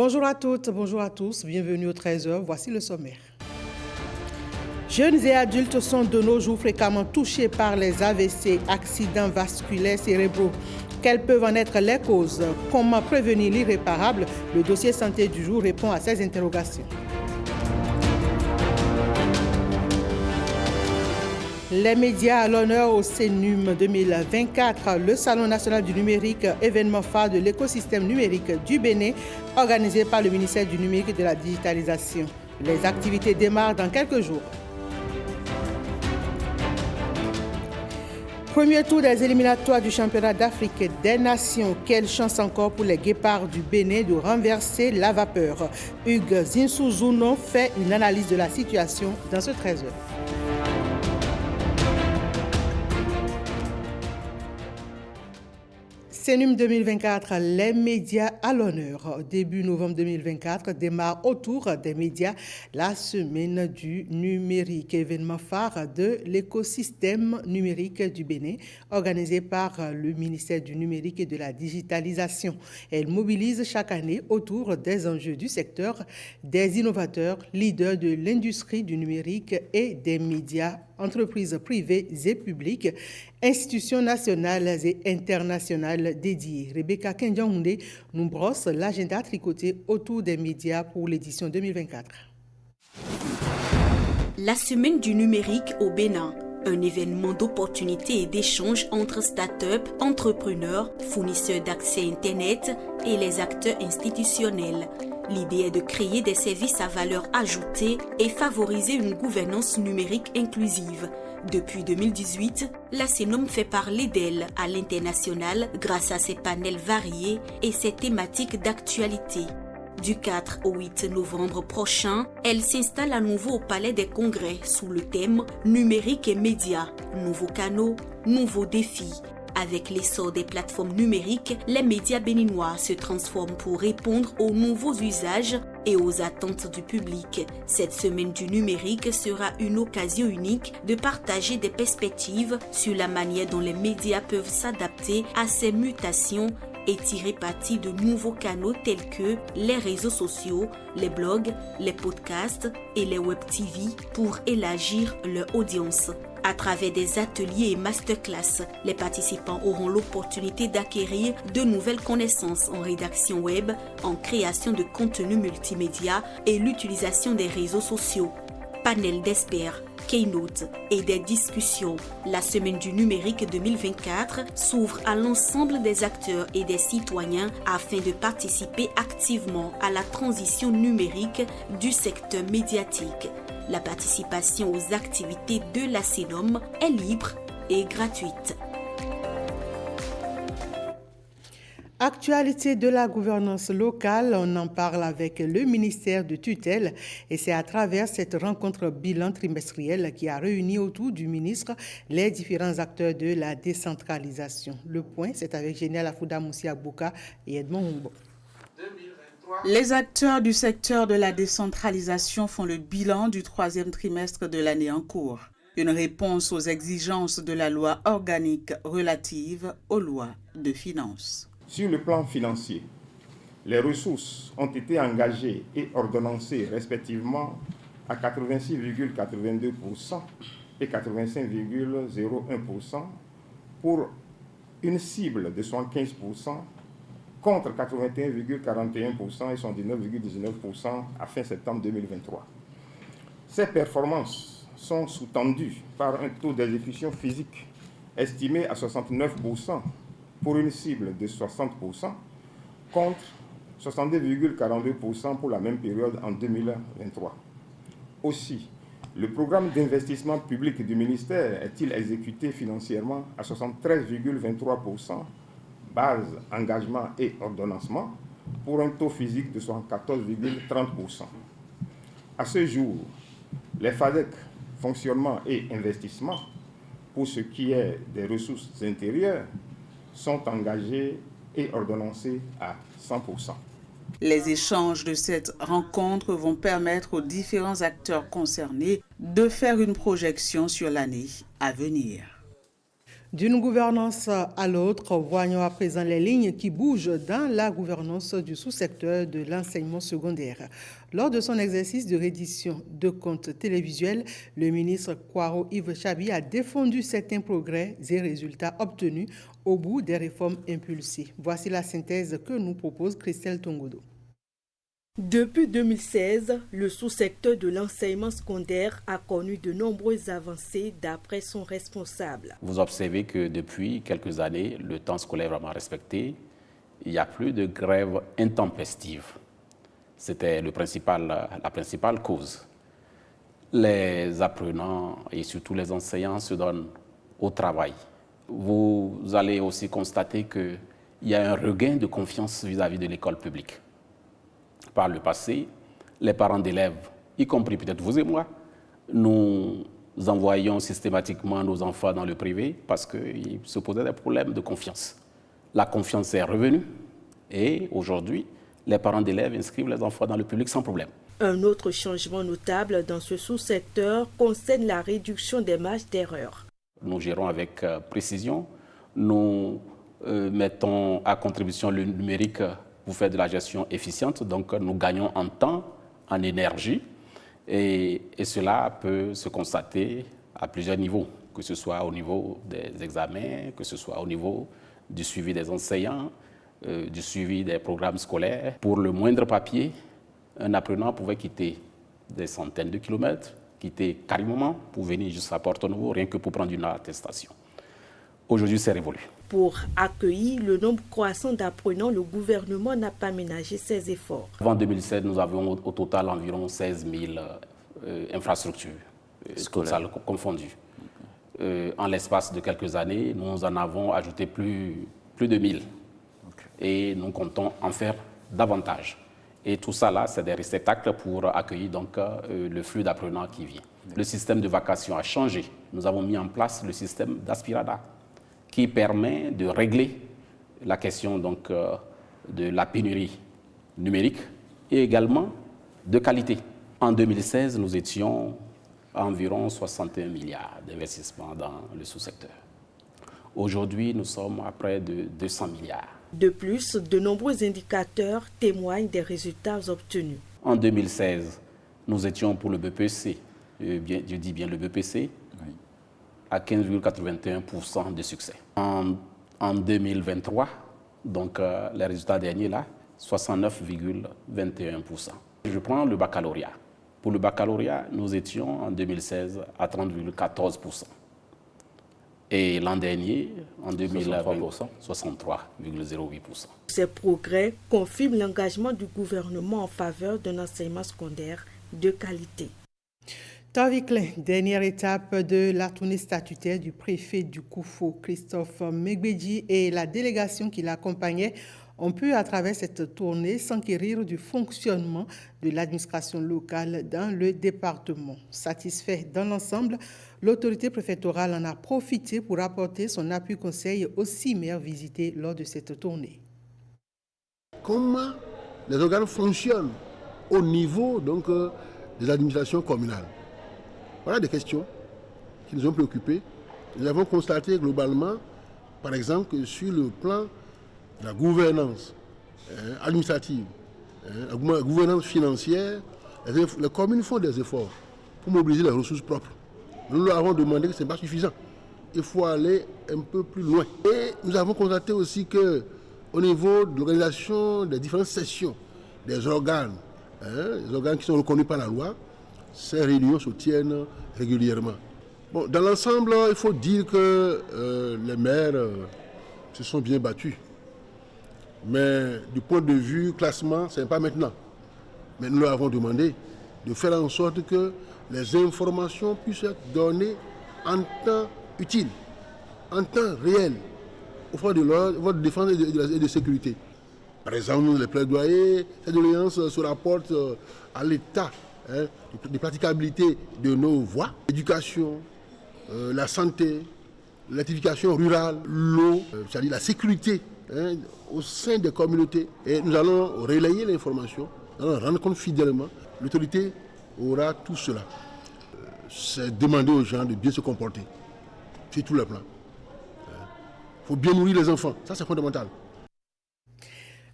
Bonjour à toutes, bonjour à tous, bienvenue au 13h, voici le sommaire. Jeunes et adultes sont de nos jours fréquemment touchés par les AVC, accidents vasculaires cérébraux. Quelles peuvent en être les causes? Comment prévenir l'irréparable? Le dossier santé du jour répond à ces interrogations. Les médias à l'honneur au CNUM 2024, le Salon national du numérique, événement phare de l'écosystème numérique du Bénin, organisé par le ministère du numérique et de la digitalisation. Les activités démarrent dans quelques jours. Premier tour des éliminatoires du championnat d'Afrique des Nations. Quelle chance encore pour les guépards du Bénin de renverser la vapeur. Hugues Zinsouzuno fait une analyse de la situation dans ce 13h. CNUM 2024, les médias à l'honneur. Début novembre 2024 démarre autour des médias la semaine du numérique, événement phare de l'écosystème numérique du Bénin, organisé par le ministère du numérique et de la digitalisation. Elle mobilise chaque année autour des enjeux du secteur, des innovateurs, leaders de l'industrie du numérique et des médias, entreprises privées et publiques, institutions nationales et internationales dédiées. Rebecca Kendiaoundé nous brosse l'agenda tricoté autour des médias pour l'édition 2024. La semaine du numérique au Bénin. Un événement d'opportunités et d'échanges entre start-up, entrepreneurs, fournisseurs d'accès Internet et les acteurs institutionnels. L'idée est de créer des services à valeur ajoutée et favoriser une gouvernance numérique inclusive. Depuis 2018, la CNUM fait parler d'elle à l'international grâce à ses panels variés et ses thématiques d'actualité. Du 4 au 8 novembre prochain, elle s'installe à nouveau au Palais des Congrès sous le thème « Numérique et médias, nouveaux canaux, nouveaux défis ». Avec l'essor des plateformes numériques, les médias béninois se transforment pour répondre aux nouveaux usages et aux attentes du public. Cette semaine du numérique sera une occasion unique de partager des perspectives sur la manière dont les médias peuvent s'adapter à ces mutations et tirer parti de nouveaux canaux tels que les réseaux sociaux, les blogs, les podcasts et les web TV pour élargir leur audience. À travers des ateliers et masterclass, les participants auront l'opportunité d'acquérir de nouvelles connaissances en rédaction web, en création de contenu multimédia et l'utilisation des réseaux sociaux. Panel d'experts, keynote et des discussions. La semaine du numérique 2024 s'ouvre à l'ensemble des acteurs et des citoyens afin de participer activement à la transition numérique du secteur médiatique. La participation aux activités de la CNUM est libre et gratuite. Actualité de la gouvernance locale, on en parle avec le ministère de tutelle et c'est à travers cette rencontre bilan trimestrielle qui a réuni autour du ministre les différents acteurs de la décentralisation. Le point, c'est avec Génial Afouda Moussi Agbouka et Edmond Humbo. Les acteurs du secteur de la décentralisation font le bilan du troisième trimestre de l'année en cours. Une réponse aux exigences de la loi organique relative aux lois de finances. Sur le plan financier, les ressources ont été engagées et ordonnancées respectivement à 86,82% et 85,01% pour une cible de 75%, contre 81,41% et 79,19% à fin septembre 2023. Ces performances sont sous-tendues par un taux d'exécution physique estimé à 69% pour une cible de 60%, contre 62,42% pour la même période en 2023. Aussi, le programme d'investissement public du ministère est-il exécuté financièrement à 73,23%, base, engagement et ordonnancement, pour un taux physique de 74,30%. À ce jour, les FADEC, fonctionnement et investissement, pour ce qui est des ressources intérieures, sont engagés et ordonnancés à 100%. Les échanges de cette rencontre vont permettre aux différents acteurs concernés de faire une projection sur l'année à venir. D'une gouvernance à l'autre, voyons à présent les lignes qui bougent dans la gouvernance du sous-secteur de l'enseignement secondaire. Lors de son exercice de reddition de comptes télévisuels, le ministre Kwaro Yves Chabi a défendu certains progrès et résultats obtenus au bout des réformes impulsées. Voici la synthèse que nous propose Christelle Tongodo. Depuis 2016, le sous-secteur de l'enseignement secondaire a connu de nombreuses avancées d'après son responsable. Vous observez que depuis quelques années, le temps scolaire est vraiment respecté. Il n'y a plus de grève intempestive. C'était la principale cause. Les apprenants et surtout les enseignants se donnent au travail. Vous allez aussi constater qu'il y a un regain de confiance vis-à-vis de l'école publique. Par le passé, les parents d'élèves, y compris peut-être vous et moi, nous envoyions systématiquement nos enfants dans le privé parce qu'il se posait des problèmes de confiance. La confiance est revenue et aujourd'hui, les parents d'élèves inscrivent les enfants dans le public sans problème. Un autre changement notable dans ce sous-secteur concerne la réduction des marges d'erreur. Nous gérons avec précision, nous mettons à contribution le numérique pour faire de la gestion efficiente, donc nous gagnons en temps, en énergie, et cela peut se constater à plusieurs niveaux, que ce soit au niveau des examens, que ce soit au niveau du suivi des enseignants, du suivi des programmes scolaires. Pour le moindre papier, un apprenant pouvait quitter des centaines de kilomètres, quitter carrément pour venir jusqu'à Porto-Novo, rien que pour prendre une attestation. Aujourd'hui, c'est révolu. Pour accueillir le nombre croissant d'apprenants, le gouvernement n'a pas ménagé ses efforts. Avant 2007, nous avions au total environ 16 000 infrastructures, scolaires confondues. En l'espace de quelques années, nous en avons ajouté plus de 1000. Et nous comptons en faire davantage. Et tout ça, là, c'est des réceptacles pour accueillir donc, le flux d'apprenants qui vient. Le système de vacation a changé. Nous avons mis en place le système d'Aspirada, qui permet de régler la question donc, de la pénurie numérique et également de qualité. En 2016, nous étions à environ 61 milliards d'investissements dans le sous-secteur. Aujourd'hui, nous sommes à près de 200 milliards. De plus, de nombreux indicateurs témoignent des résultats obtenus. En 2016, nous étions pour le BPC, je dis bien le BPC, oui, à 15,81% de succès. En 2023, donc les résultats derniers là, 69,21%. Je prends le baccalauréat. Pour le baccalauréat, nous étions en 2016 à 30,14%. Et l'an dernier, en 2020, 63,08%. Ces progrès confirment l'engagement du gouvernement en faveur d'un enseignement secondaire de qualité. Tavikle, dernière étape de la tournée statutaire du préfet du Koufo, Christophe Megbedji, et la délégation qui l'accompagnait ont pu, à travers cette tournée, s'enquérir du fonctionnement de l'administration locale dans le département. Satisfait dans l'ensemble, l'autorité préfectorale en a profité pour apporter son appui conseil aux 6 maires visités lors de cette tournée. Comment les organes fonctionnent au niveau donc, des administrations communales? Voilà des questions qui nous ont préoccupés. Nous avons constaté globalement, par exemple, que sur le plan de la gouvernance administrative, la gouvernance financière, les communes font des efforts pour mobiliser les ressources propres. Nous leur avons demandé que ce n'est pas suffisant. Il faut aller un peu plus loin. Et nous avons constaté aussi qu'au niveau de l'organisation des différentes sessions des organes, les organes qui sont reconnus par la loi, ces réunions se tiennent régulièrement. Bon, dans l'ensemble, il faut dire que les maires se sont bien battus. Mais du point de vue classement, ce n'est pas maintenant. Mais nous leur avons demandé de faire en sorte que les informations puissent être données en temps utile, en temps réel, aux forces de l'ordre, aux forces de défense et de sécurité. Par exemple, les plaidoyers, ces doléances se rapportent à l'état de praticabilité de nos voies, l'éducation, la santé, l'électrification rurale, l'eau, c'est-à-dire la sécurité au sein des communautés. Et nous allons relayer l'information, nous allons rendre compte fidèlement. L'autorité aura tout cela. C'est demander aux gens de bien se comporter sur tous les plans. Il faut bien nourrir les enfants. Ça, c'est fondamental.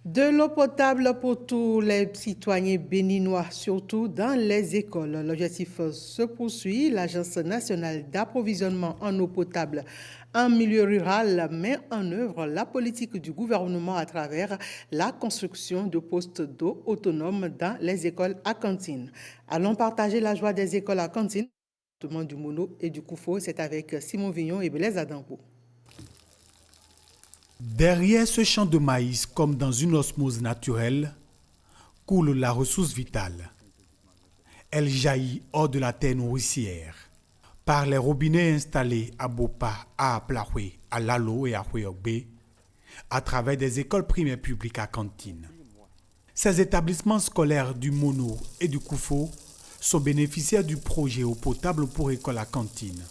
De l'eau potable pour tous les citoyens béninois, surtout dans les écoles. L'objectif se poursuit. L'Agence nationale d'approvisionnement en eau potable en milieu rural met en œuvre la politique du gouvernement à travers la construction de postes d'eau autonomes dans les écoles à cantine. Allons partager la joie des écoles à cantine, du Mono et du Koufo. C'est avec Simon Vignon et Blaise Adampo. Derrière ce champ de maïs, comme dans une osmose naturelle, coule la ressource vitale. Elle jaillit hors de la terre nourricière. Par les robinets installés à Bopa, à Aplahoué, à Lalo et à Houéogbe, à travers des écoles primaires publiques à cantine. Ces établissements scolaires du Mono et du Koufo sont bénéficiaires du projet eau potable pour école à cantine.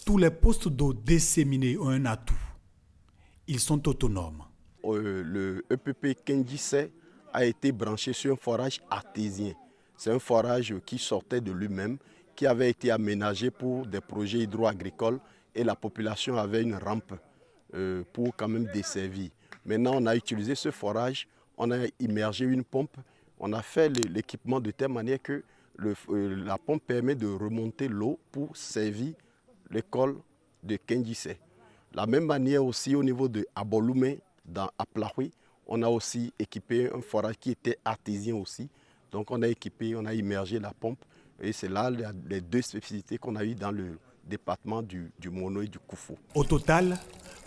Tous les postes d'eau disséminés ont un atout. Ils sont autonomes. Le EPP Kendjissé a été branché sur un forage artésien. C'est un forage qui sortait de lui-même, qui avait été aménagé pour des projets hydro-agricoles et la population avait une rampe pour quand même desservir. Maintenant, on a utilisé ce forage, on a immergé une pompe, on a fait l'équipement de telle manière que la pompe permet de remonter l'eau pour servir l'école de Kendjissé. De la même manière aussi au niveau de Aboloumé, dans Aplahoué, on a aussi équipé un forage qui était artésien aussi. Donc on a équipé, on a immergé la pompe et c'est là les deux spécificités qu'on a eues dans le département du Mono et du Koufo. Au total,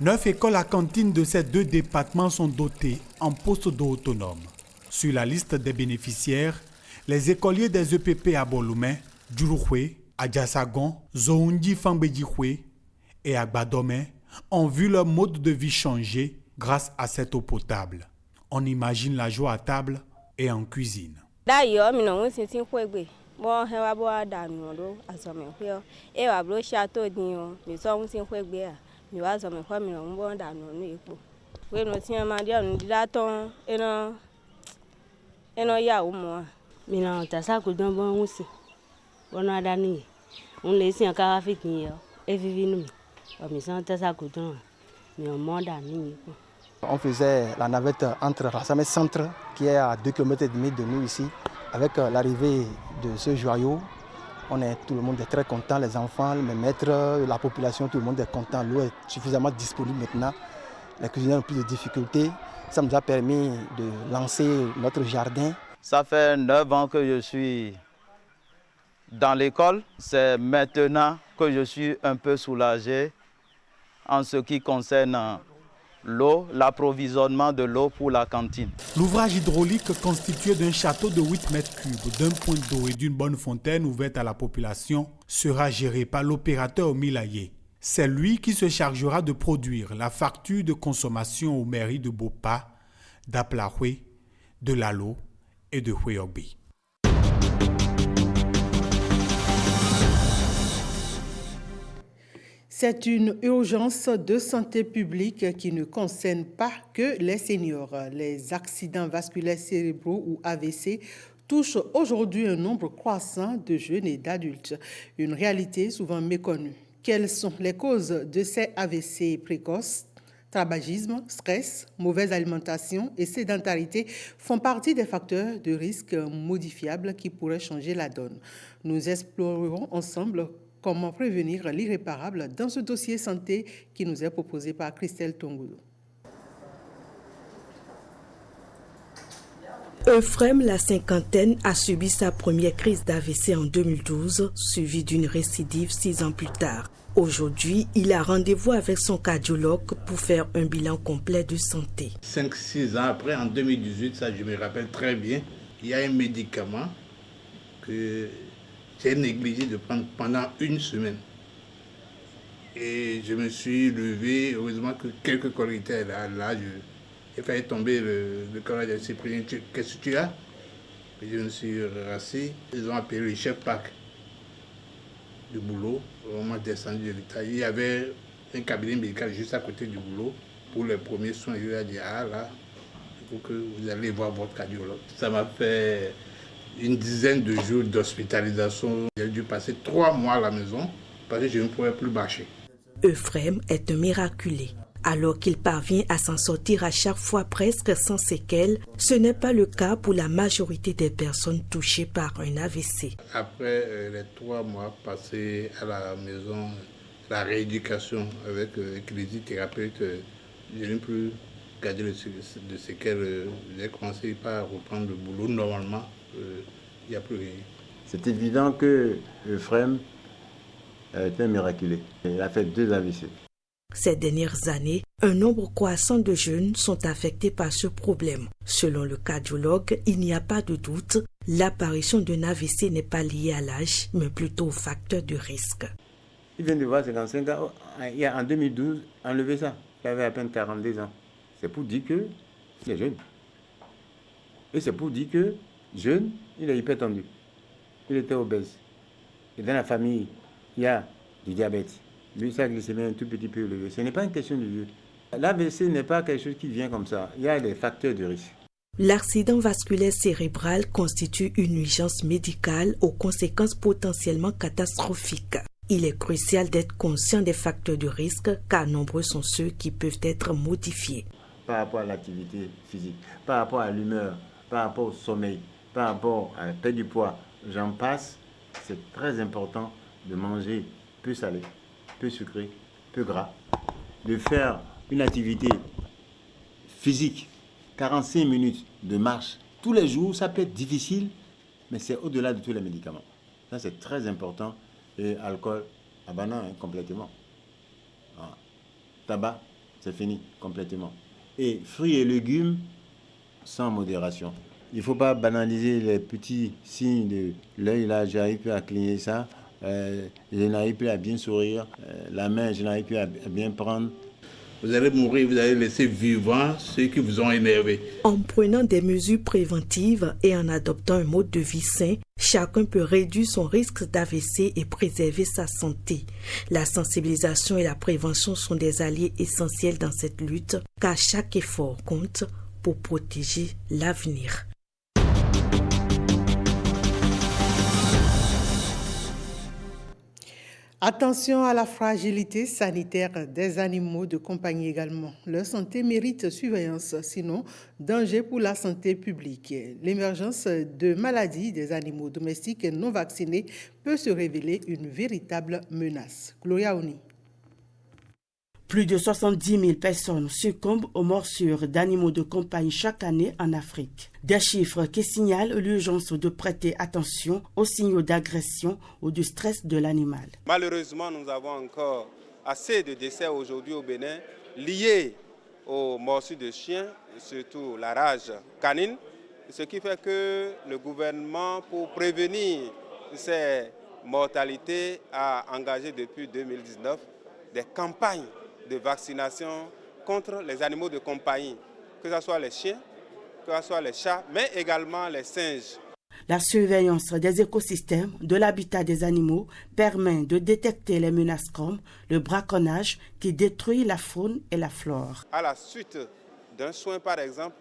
9 écoles à cantine de ces deux départements sont dotées en postes d'eau autonomes. Sur la liste des bénéficiaires, les écoliers des EPP à Boloumé, Djurouhoué, Adjasagon, Zoundi Fambedjihoué et Agbadomé ont vu leur mode de vie changer grâce à cette eau potable. On imagine la joie à table et en cuisine. On faisait la navette entre Rassamé Centre, qui est à 2,5 km de nous ici. Avec l'arrivée de ce joyau, tout le monde est très content, les enfants, les maîtres, la population, tout le monde est content. L'eau est suffisamment disponible maintenant. Les cuisiniers ont plus de difficultés. Ça nous a permis de lancer notre jardin. Ça fait 9 ans que je suis dans l'école. C'est maintenant que je suis un peu soulagé en ce qui concerne l'eau, l'approvisionnement de l'eau pour la cantine. L'ouvrage hydraulique constitué d'un château de 8 mètres cubes, d'un point d'eau et d'une bonne fontaine ouverte à la population sera géré par l'opérateur Milaye. C'est lui qui se chargera de produire la facture de consommation aux mairies de Bopa, d'Aplahoué, de Lalo et de Houéogbe. C'est une urgence de santé publique qui ne concerne pas que les seniors. Les accidents vasculaires cérébraux ou AVC touchent aujourd'hui un nombre croissant de jeunes et d'adultes. Une réalité souvent méconnue. Quelles sont les causes de ces AVC précoces ? Tabagisme, stress, mauvaise alimentation et sédentarité font partie des facteurs de risque modifiables qui pourraient changer la donne. Nous explorerons ensemble comment prévenir l'irréparable dans ce dossier santé qui nous est proposé par Christelle Tongoulou. Euphrem, la cinquantaine, a subi sa première crise d'AVC en 2012, suivie d'une récidive 6 ans plus tard. Aujourd'hui, il a rendez-vous avec son cardiologue pour faire un bilan complet de santé. 5-6 ans après, en 2018, ça je me rappelle très bien, il y a un médicament que j'ai négligé de prendre pendant 1 semaine. Et je me suis levé, heureusement que quelques collègues étaient là, j'ai failli tomber, le collègue a dit, qu'est-ce que tu as? Et je me suis rassis, ils ont appelé le chef PAC du boulot, on m'a descendu de l'État. Il y avait un cabinet médical juste à côté du boulot pour les premiers soins. Il a dit, ah là, il faut que vous allez voir votre cardiologue. Ça m'a fait une dizaine de jours d'hospitalisation. J'ai dû passer 3 mois à la maison parce que je ne pouvais plus marcher. Euphrem est un miraculé. Alors qu'il parvient à s'en sortir à chaque fois presque sans séquelles, ce n'est pas le cas pour la majorité des personnes touchées par un AVC. Après les 3 mois passés à la maison, la rééducation avec kinésithérapeute, je n'ai plus gardé de séquelles. J'ai commencé par reprendre le boulot. Normalement, il n'y a plus rien. C'est évident que Euphrem est un miraculé. Il a fait 2 AVC. Ces dernières années, un nombre croissant de jeunes sont affectés par ce problème. Selon le cardiologue, il n'y a pas de doute, l'apparition d'un AVC n'est pas liée à l'âge, mais plutôt au facteur de risque. Il vient de voir 55 ans, il y a en 2012, enlevé ça. Il avait à peine 42 ans. C'est pour dire qu'il est jeune. Et c'est pour dire que, jeune, il est hypertendu. Il était obèse. Et dans la famille, il y a du diabète. Lui, sa glycémie est un tout petit peu élevée. Ce n'est pas une question de vieux. L'AVC n'est pas quelque chose qui vient comme ça. Il y a des facteurs de risque. L'accident vasculaire cérébral constitue une urgence médicale aux conséquences potentiellement catastrophiques. Il est crucial d'être conscient des facteurs de risque car nombreux sont ceux qui peuvent être modifiés. Par rapport à l'activité physique, par rapport à l'humeur, par rapport au sommeil, par rapport à la perte du poids, j'en passe, c'est très important de manger peu salé, peu sucré, peu gras, de faire une activité physique, 45 minutes de marche tous les jours, ça peut être difficile, mais c'est au-delà de tous les médicaments. Ça, c'est très important. Et alcool, abandon complètement. Tabac, c'est fini complètement. Et fruits et légumes, sans modération. Il ne faut pas banaliser les petits signes de l'œil, là, j'arrive plus à cligner ça, je n'arrive plus à bien sourire, la main, je n'arrive plus à bien prendre. Vous allez mourir, vous allez laisser vivants ceux qui vous ont énervé. En prenant des mesures préventives et en adoptant un mode de vie sain, chacun peut réduire son risque d'AVC et préserver sa santé. La sensibilisation et la prévention sont des alliés essentiels dans cette lutte, car chaque effort compte pour protéger l'avenir. Attention à la fragilité sanitaire des animaux de compagnie également. Leur santé mérite surveillance, sinon danger pour la santé publique. L'émergence de maladies des animaux domestiques non vaccinés peut se révéler une véritable menace. Gloria Oni. Plus de 70 000 personnes succombent aux morsures d'animaux de compagnie chaque année en Afrique. Des chiffres qui signalent l'urgence de prêter attention aux signaux d'agression ou du stress de l'animal. Malheureusement, nous avons encore assez de décès aujourd'hui au Bénin liés aux morsures de chiens, surtout la rage canine, ce qui fait que le gouvernement, pour prévenir ces mortalités, a engagé depuis 2019 des campagnes de vaccination contre les animaux de compagnie, que ce soit les chiens, que ce soit les chats, mais également les singes. La surveillance des écosystèmes, de l'habitat des animaux permet de détecter les menaces comme le braconnage qui détruit la faune et la flore. À la suite d'un soin, par exemple,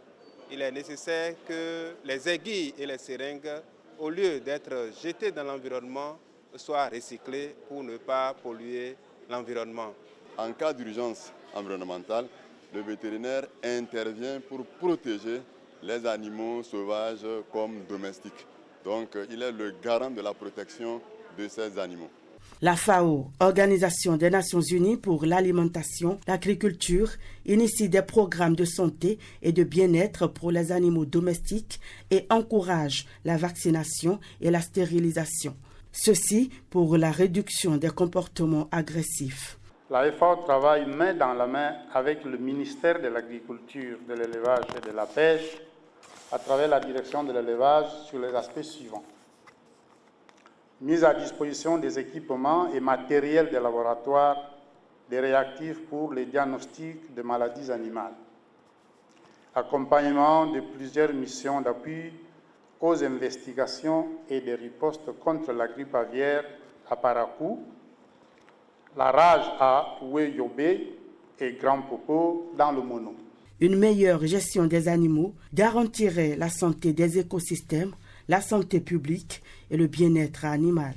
il est nécessaire que les aiguilles et les seringues, au lieu d'être jetées dans l'environnement, soient recyclées pour ne pas polluer l'environnement. En cas d'urgence environnementale, le vétérinaire intervient pour protéger les animaux sauvages comme domestiques. Donc, il est le garant de la protection de ces animaux. La FAO, Organisation des Nations Unies pour l'alimentation, l'agriculture, initie des programmes de santé et de bien-être pour les animaux domestiques et encourage la vaccination et la stérilisation. Ceci pour la réduction des comportements agressifs. La FAO travaille main dans la main avec le ministère de l'Agriculture, de l'Élevage et de la Pêche à travers la direction de l'élevage sur les aspects suivants. Mise à disposition des équipements et matériels des laboratoires, des réactifs pour les diagnostics de maladies animales. Accompagnement de plusieurs missions d'appui aux investigations et des ripostes contre la grippe aviaire à Parakou, la rage à Oué-Yobé et Grand Popo dans le Mono. Une meilleure gestion des animaux garantirait la santé des écosystèmes, la santé publique et le bien-être animal.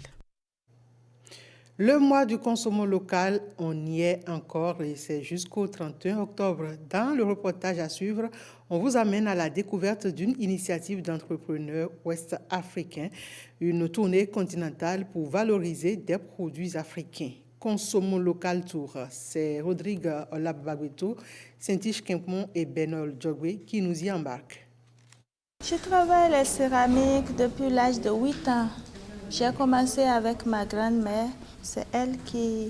Le mois du consommant local, on y est encore et c'est jusqu'au 31 octobre. Dans le reportage à suivre, on vous amène à la découverte d'une initiative d'entrepreneurs ouest-africains, une tournée continentale pour valoriser des produits africains. Consommons local tour. C'est Rodrigue Olabagweto, Saint-Iche Quimpon et Benol Djogwe qui nous y embarquent. Je travaille la céramique depuis l'âge de 8 ans. J'ai commencé avec ma grand-mère. C'est elle qui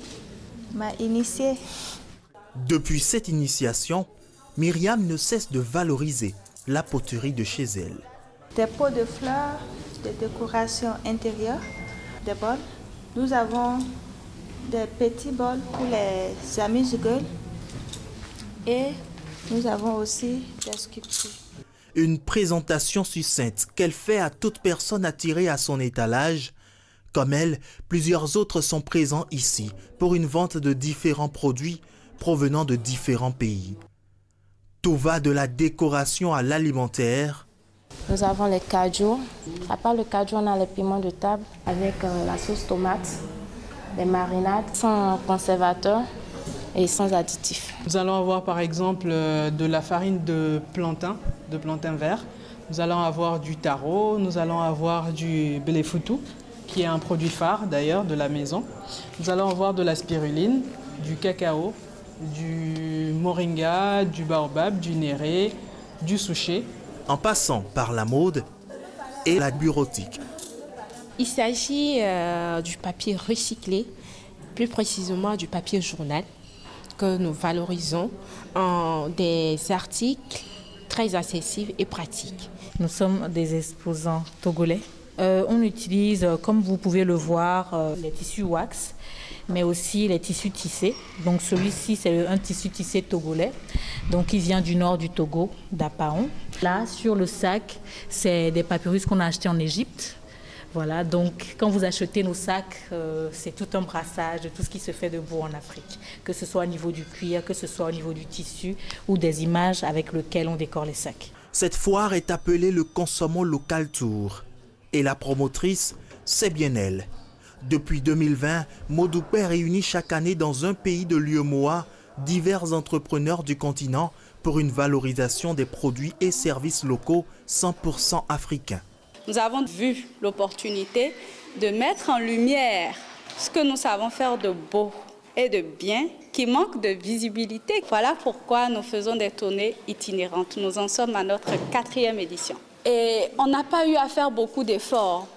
m'a initiée. Depuis cette initiation, Myriam ne cesse de valoriser la poterie de chez elle. Des pots de fleurs, des décorations intérieures, des bols. Nous avons des petits bols pour les amuse-gueules et nous avons aussi des sculptures. Une présentation succincte qu'elle fait à toute personne attirée à son étalage. Comme elle, plusieurs autres sont présents ici pour une vente de différents produits provenant de différents pays. Tout va de la décoration à l'alimentaire. Nous avons les cajous. À part le cajou, on a les piments de table avec la sauce tomate, les marinades sans conservateur et sans additifs. Nous allons avoir par exemple de la farine de plantain vert. Nous allons avoir du taro, nous allons avoir du béléfoutou, qui est un produit phare d'ailleurs de la maison. Nous allons avoir de la spiruline, du cacao, du moringa, du baobab, du néré, du souché. En passant par la mode et la bureautique. Il s'agit du papier recyclé, plus précisément du papier journal, que nous valorisons en des articles très accessibles et pratiques. Nous sommes des exposants togolais. On utilise, comme vous pouvez le voir, les tissus wax, mais aussi les tissus tissés. Donc celui-ci, c'est un tissu tissé togolais, donc il vient du nord du Togo, d'Apaon. Là, sur le sac, c'est des papyrus qu'on a achetés en Égypte. Voilà, donc quand vous achetez nos sacs, c'est tout un brassage de tout ce qui se fait de beau en Afrique, que ce soit au niveau du cuir, que ce soit au niveau du tissu ou des images avec lesquelles on décore les sacs. Cette foire est appelée le Consommons Local Tour. Et la promotrice, c'est bien elle. Depuis 2020, Modoupé réunit chaque année dans un pays de l'UEMOA divers entrepreneurs du continent pour une valorisation des produits et services locaux 100% africains. Nous avons vu l'opportunité de mettre en lumière ce que nous savons faire de beau et de bien qui manque de visibilité. Voilà pourquoi nous faisons des tournées itinérantes. Nous en sommes à notre 4e édition. Et on n'a pas eu à faire beaucoup d'efforts.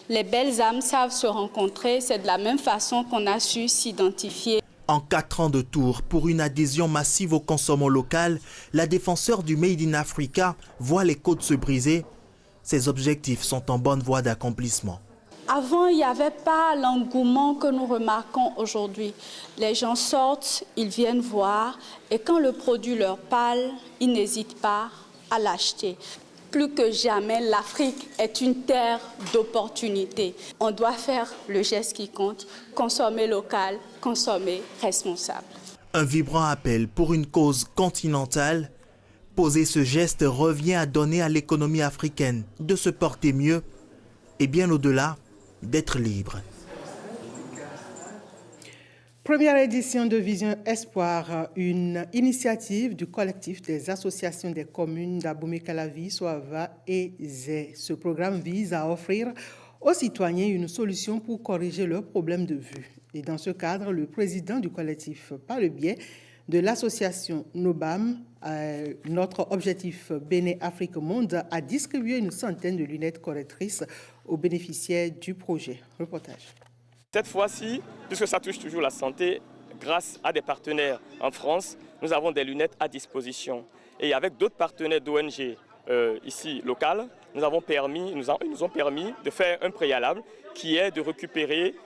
Les belles âmes savent se rencontrer, c'est de la même façon qu'on a su s'identifier. En 4 ans de tour, pour une adhésion massive au consommant local, la défenseur du Made in Africa voit les côtes se briser. Ses objectifs sont en bonne voie d'accomplissement. Avant, il n'y avait pas l'engouement que nous remarquons aujourd'hui. Les gens sortent, ils viennent voir, et quand le produit leur parle, ils n'hésitent pas à l'acheter. Plus que jamais, l'Afrique est une terre d'opportunités. On doit faire le geste qui compte, consommer local, consommer responsable. Un vibrant appel pour une cause continentale. Poser ce geste revient à donner à l'économie africaine de se porter mieux et bien au-delà, d'être libre. Première édition de Vision Espoir, une initiative du collectif des associations des communes d'Abomey-Calavi, Soava et Zé. Ce programme vise à offrir aux citoyens une solution pour corriger leurs problèmes de vue. Et dans ce cadre, le président du collectif, par le biais de l'association NOBAM, notre objectif Bénin Afrique Monde, a distribué une centaine de lunettes correctrices aux bénéficiaires du projet. Reportage. Cette fois-ci, puisque ça touche toujours la santé, grâce à des partenaires en France, nous avons des lunettes à disposition. Et avec d'autres partenaires d'ONG ici locales, ils nous ont permis de faire un préalable qui est de récupérer,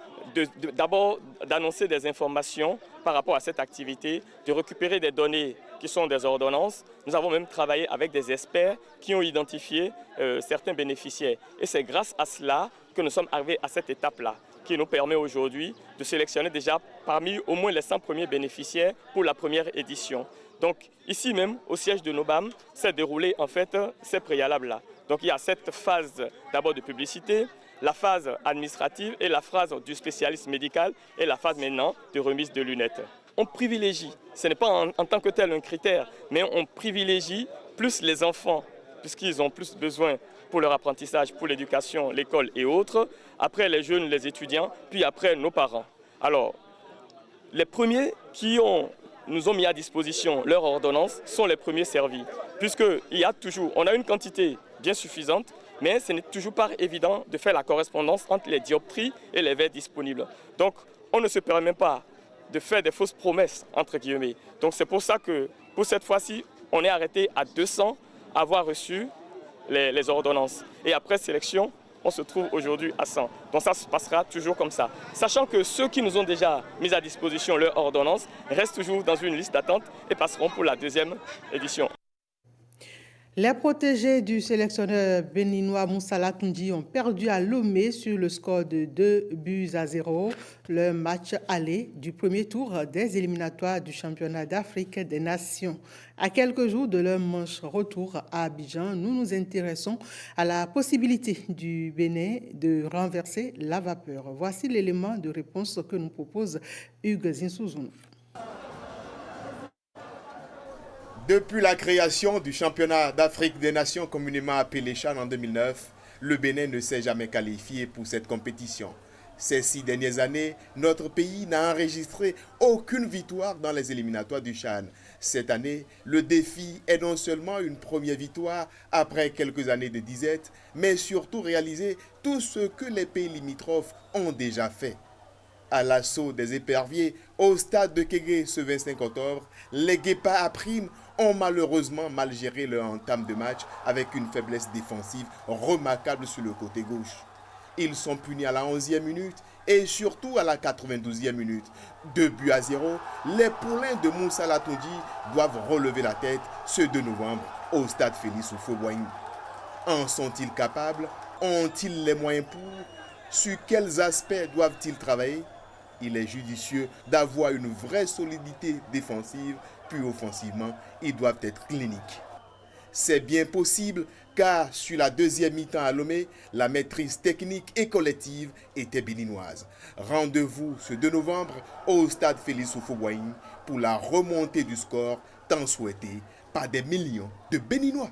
d'abord d'annoncer des informations par rapport à cette activité, de récupérer des données qui sont des ordonnances. Nous avons même travaillé avec des experts qui ont identifié certains bénéficiaires. Et c'est grâce à cela que nous sommes arrivés à cette étape-là, qui nous permet aujourd'hui de sélectionner déjà parmi au moins les 100 premiers bénéficiaires pour la première édition. Donc ici même, au siège de NOBAM, s'est déroulé en fait ces préalables-là. Donc il y a cette phase d'abord de publicité, la phase administrative et la phase du spécialiste médical et la phase maintenant de remise de lunettes. On privilégie, ce n'est pas en tant que tel un critère, mais on privilégie plus les enfants, puisqu'ils ont plus besoin pour leur apprentissage, pour l'éducation, l'école et autres, après les jeunes, les étudiants, puis après nos parents. Alors, les premiers qui nous ont mis à disposition leur ordonnance sont les premiers servis, on a une quantité bien suffisante, mais ce n'est toujours pas évident de faire la correspondance entre les dioptries et les verres disponibles. Donc, on ne se permet pas de faire des fausses promesses, entre guillemets. Donc, c'est pour ça que, pour cette fois-ci, on est arrêté à 200 avoir reçu les ordonnances. Et après sélection, on se trouve aujourd'hui à 100. Donc ça se passera toujours comme ça. Sachant que ceux qui nous ont déjà mis à disposition leur ordonnance restent toujours dans une liste d'attente et passeront pour la deuxième édition. Les protégés du sélectionneur béninois Moussa Latoundji ont perdu à Lomé sur le score de 2-0 le match aller du premier tour des éliminatoires du championnat d'Afrique des Nations. À quelques jours de leur manche retour à Abidjan, nous nous intéressons à la possibilité du Bénin de renverser la vapeur. Voici l'élément de réponse que nous propose Hugues Zinsouzoun. Depuis la création du championnat d'Afrique des Nations communément appelé CHAN en 2009, le Bénin ne s'est jamais qualifié pour cette compétition. Ces 6 dernières années, notre pays n'a enregistré aucune victoire dans les éliminatoires du CHAN. Cette année, le défi est non seulement une première victoire après quelques années de disette, mais surtout réaliser tout ce que les pays limitrophes ont déjà fait. À l'assaut des éperviers, au stade de Kégué ce 25 octobre, les Guépards à prime ont malheureusement mal géré leur entame de match avec une faiblesse défensive remarquable sur le côté gauche. Ils sont punis à la 11e minute et surtout à la 92e minute. 2-0, les poulains de Moussa Latoundji doivent relever la tête ce 2 novembre au stade Félix Houphouët-Boigny. En sont-ils capables? Ont-ils les moyens pour? Sur quels aspects doivent-ils travailler? Il est judicieux d'avoir une vraie solidité défensive, puis offensivement, ils doivent être cliniques. C'est bien possible car sur la deuxième mi-temps à Lomé, la maîtrise technique et collective était béninoise. Rendez-vous ce 2 novembre au stade Félix Houphouët-Boigny pour la remontée du score tant souhaité par des millions de Béninois.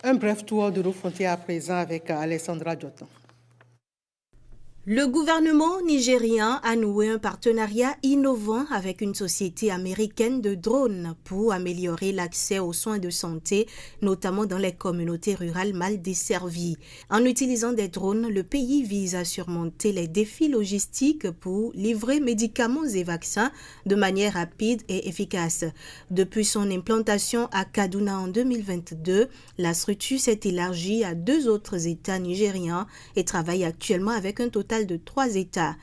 Un bref tour de nos frontières à présent avec Alessandra Dioton. Le gouvernement nigérien a noué un partenariat innovant avec une société américaine de drones pour améliorer l'accès aux soins de santé, notamment dans les communautés rurales mal desservies. En utilisant des drones, le pays vise à surmonter les défis logistiques pour livrer médicaments et vaccins de manière rapide et efficace. Depuis son implantation à Kaduna en 2022, la structure s'est élargie à 2 autres États nigérians et travaille actuellement avec un total de 3 États.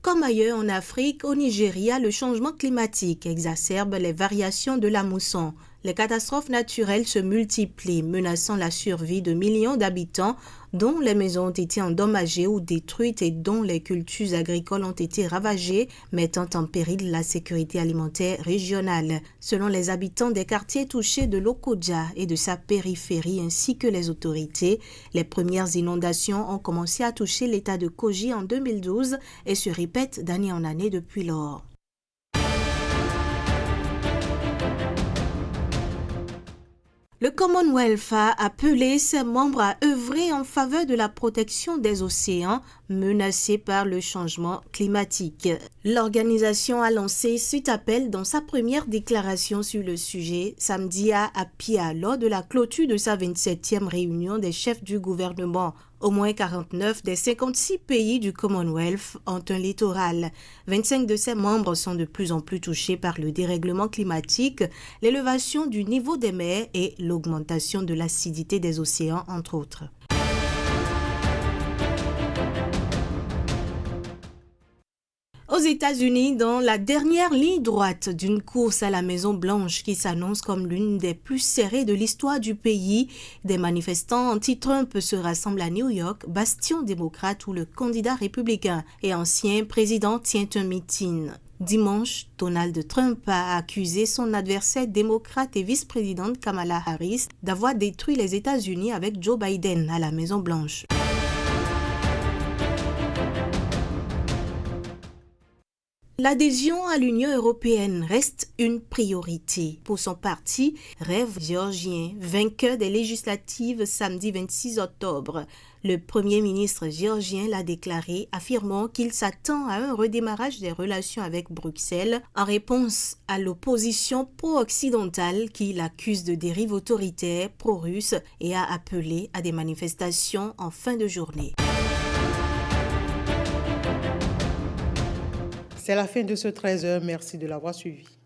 Comme ailleurs en Afrique, au Nigeria, le changement climatique exacerbe les variations de la mousson. Les catastrophes naturelles se multiplient, menaçant la survie de millions d'habitants dont les maisons ont été endommagées ou détruites et dont les cultures agricoles ont été ravagées, mettant en péril la sécurité alimentaire régionale. Selon les habitants des quartiers touchés de Lokoja et de sa périphérie ainsi que les autorités, les premières inondations ont commencé à toucher l'état de Kogi en 2012 et se répètent d'année en année depuis lors. Le Commonwealth a appelé ses membres à œuvrer en faveur de la protection des océans menacés par le changement climatique. L'organisation a lancé cet appel dans sa première déclaration sur le sujet samedi à Apia lors de la clôture de sa 27e réunion des chefs du gouvernement. Au moins 49 des 56 pays du Commonwealth ont un littoral. 25 de ses membres sont de plus en plus touchés par le dérèglement climatique, l'élévation du niveau des mers et l'augmentation de l'acidité des océans, entre autres. Aux États-Unis, dans la dernière ligne droite d'une course à la Maison-Blanche qui s'annonce comme l'une des plus serrées de l'histoire du pays, des manifestants anti-Trump se rassemblent à New York, bastion démocrate où le candidat républicain et ancien président tient un meeting. Dimanche, Donald Trump a accusé son adversaire démocrate et vice-présidente Kamala Harris d'avoir détruit les États-Unis avec Joe Biden à la Maison-Blanche. L'adhésion à l'Union européenne reste une priorité pour son parti Rêve géorgien, vainqueur des législatives samedi 26 octobre. Le Premier ministre géorgien l'a déclaré, affirmant qu'il s'attend à un redémarrage des relations avec Bruxelles en réponse à l'opposition pro-occidentale qui l'accuse de dérive autoritaire pro-russe et a appelé à des manifestations en fin de journée. C'est la fin de ce 13h. Merci de l'avoir suivi.